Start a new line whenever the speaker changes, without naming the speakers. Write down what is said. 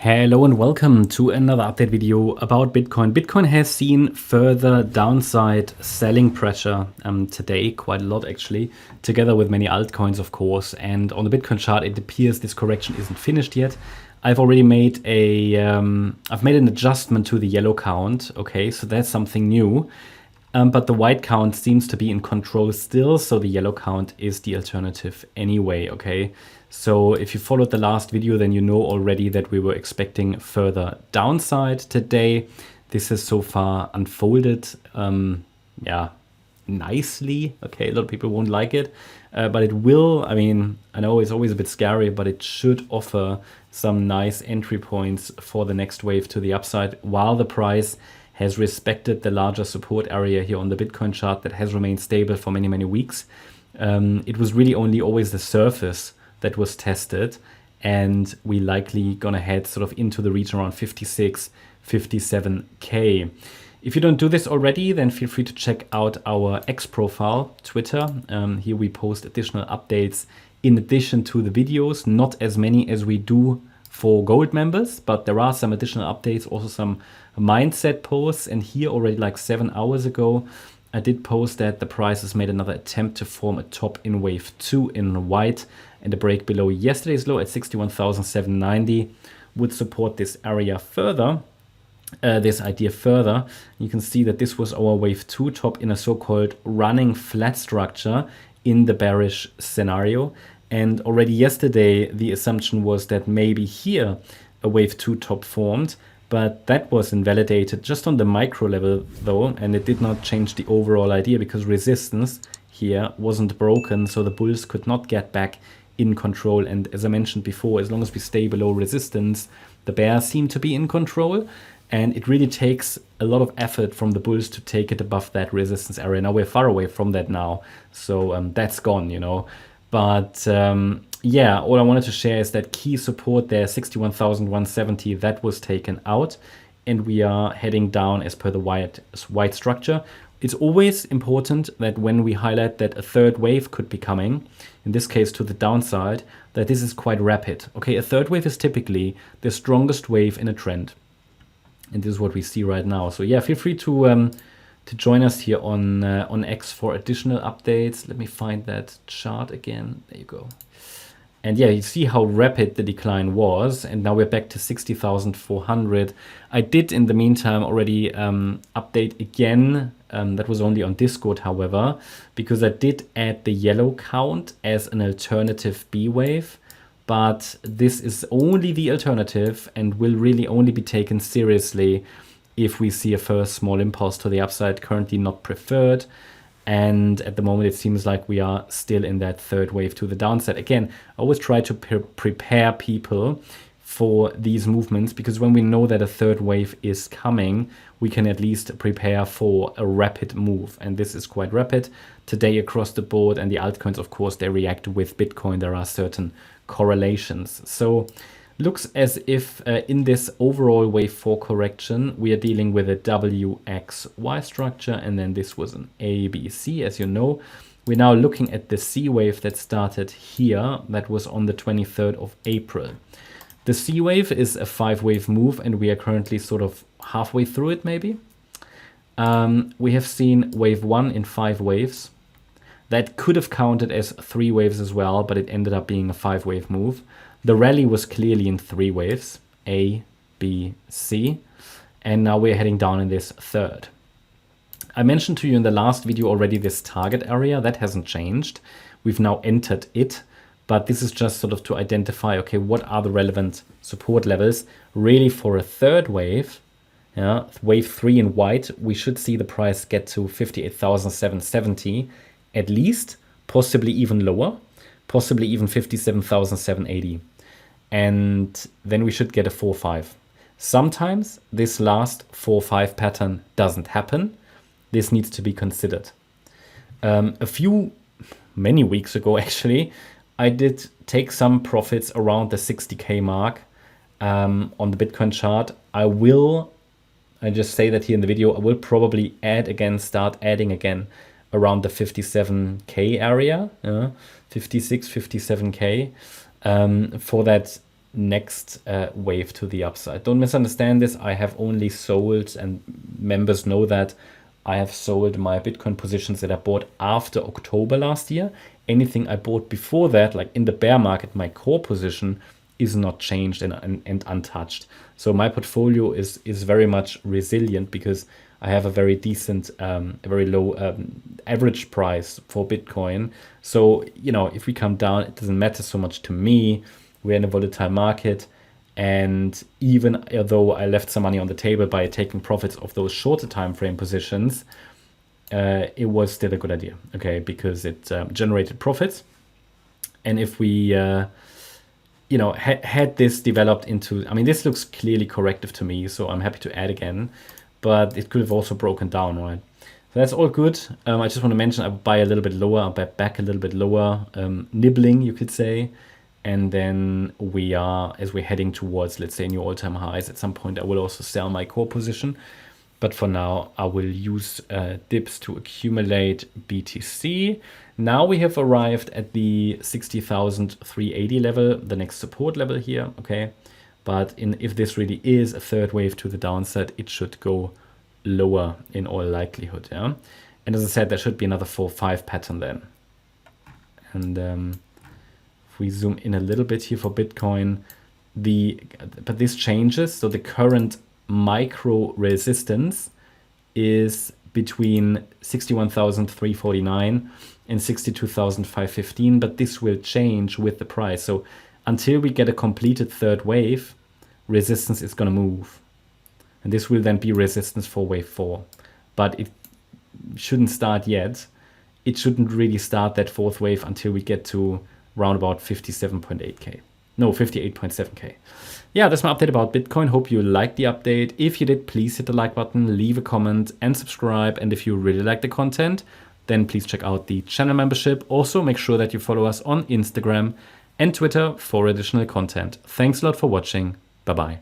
Hello and welcome to another update video about Bitcoin. Bitcoin has seen further downside selling pressure today, quite a lot actually, together with many altcoins of course. And on the Bitcoin chart, it appears this correction isn't finished yet. I've already made an adjustment to the yellow count. Okay, so that's something new. But the white count seems to be in control still, so the yellow count is the alternative anyway, okay? So if you followed the last video, then you know already that we were expecting further downside today. This has so far unfolded, nicely. Okay, a lot of people won't like it, but it will. I mean, I know it's always a bit scary, but it should offer some nice entry points for the next wave to the upside, while the price has respected the larger support area here on the Bitcoin chart that has remained stable for many, many weeks. It was really only always the surface that was tested, and we likely gonna head sort of into the region around 56, 57K. If you don't do this already, then feel free to check out our X profile, Twitter. Here we post additional updates in addition to the videos, not as many as we do for gold members, but there are some additional updates, also some mindset posts. And here already like 7 hours ago, I did post that the price has made another attempt to form a top in wave 2 in white, and a break below yesterday's low at 61,790 would support this area further, this idea further. You can see that this was our wave 2 top in a so-called running flat structure in the bearish scenario. And already yesterday, the assumption was that maybe here a wave 2 top formed, but that was invalidated just on the micro level though, and it did not change the overall idea because resistance here wasn't broken, so the bulls could not get back in control. And as I mentioned before, as long as we stay below resistance, the bears seem to be in control, and it really takes a lot of effort from the bulls to take it above that resistance area. Now we're far away from that now, so that's gone, you know. But yeah, all I wanted to share is that key support there, 61,170, that was taken out, and we are heading down as per the white structure. It's always important that when we highlight that a third wave could be coming, in this case to the downside, that this is quite rapid. Okay, a third wave is typically the strongest wave in a trend, and this is what we see right now. So yeah, feel free to join us here on X for additional updates. Let me find that chart again. There you go. And yeah, you see how rapid the decline was, and now we're back to 60,400. I did in the meantime already update again. That was only on Discord, however, because I did add the yellow count as an alternative B wave, but this is only the alternative and will really only be taken seriously if we see a first small impulse to the upside. Currently not preferred, and at the moment it seems like we are still in that third wave to the downside. Again, I always try to prepare people for these movements, because when we know that a third wave is coming, we can at least prepare for a rapid move, and this is quite rapid today across the board. And the altcoins, of course, they react with Bitcoin. There are certain correlations. So looks as if in this overall wave 4 correction, we are dealing with a WXY structure, and then this was an ABC, as you know. We're now looking at the C wave that started here, that was on the 23rd of April. The C wave is a 5-wave move, and we are currently sort of halfway through it, maybe. We have seen wave 1 in 5 waves. That could have counted as 3 waves as well, but it ended up being a 5-wave move. The rally was clearly in 3 waves, A, B, C, and now we're heading down in this third. I mentioned to you in the last video already this target area. That hasn't changed. We've now entered it, but this is just sort of to identify, okay, what are the relevant support levels really for a third wave. Yeah, wave 3 in white, we should see the price get to 58,770 at least, possibly even lower, possibly even 57,780. And then we should get a 4-5. Sometimes this last 4-5 pattern doesn't happen. This needs to be considered. Many weeks ago actually, I did take some profits around the 60K mark on the Bitcoin chart. I just say that here in the video, I will probably start adding again around the 57K area, 56, 57K, for that next wave to the upside. Don't misunderstand this. I have only sold, and members know that I have sold my Bitcoin positions that I bought after October last year. Anything I bought before that, like in the bear market, my core position is not changed and untouched. So my portfolio is very much resilient because I have a very decent, very low average price for Bitcoin. So, you know, if we come down, it doesn't matter so much to me. We're in a volatile market. And even though I left some money on the table by taking profits of those shorter time frame positions, it was still a good idea, okay, because it generated profits. And if we, you know, had this developed into, I mean, this looks clearly corrective to me, so I'm happy to add again, but it could have also broken down, right? So that's all good. I just want to mention I buy a little bit lower, I'll buy back a little bit lower, nibbling, you could say. And then we are, as we're heading towards, let's say, new all-time highs, at some point I will also sell my core position. But for now, I will use dips to accumulate BTC. Now we have arrived at the 60,380 level, the next support level here, okay? But if this really is a third wave to the downside, it should go lower in all likelihood, yeah? And as I said, there should be another 4-5 pattern then. And if we zoom in a little bit here for Bitcoin, but this changes. So the current micro resistance is between 61,349 and 62,515, but this will change with the price. So until we get a completed third wave, resistance is going to move. And this will then be resistance for wave 4. But it shouldn't start yet. It shouldn't really start that fourth wave until we get to around about 57.8k. No, 58.7k. Yeah, that's my update about Bitcoin. Hope you liked the update. If you did, please hit the like button, leave a comment and subscribe. And if you really like the content, then please check out the channel membership. Also, make sure that you follow us on Instagram and Twitter for additional content. Thanks a lot for watching. Bye-bye.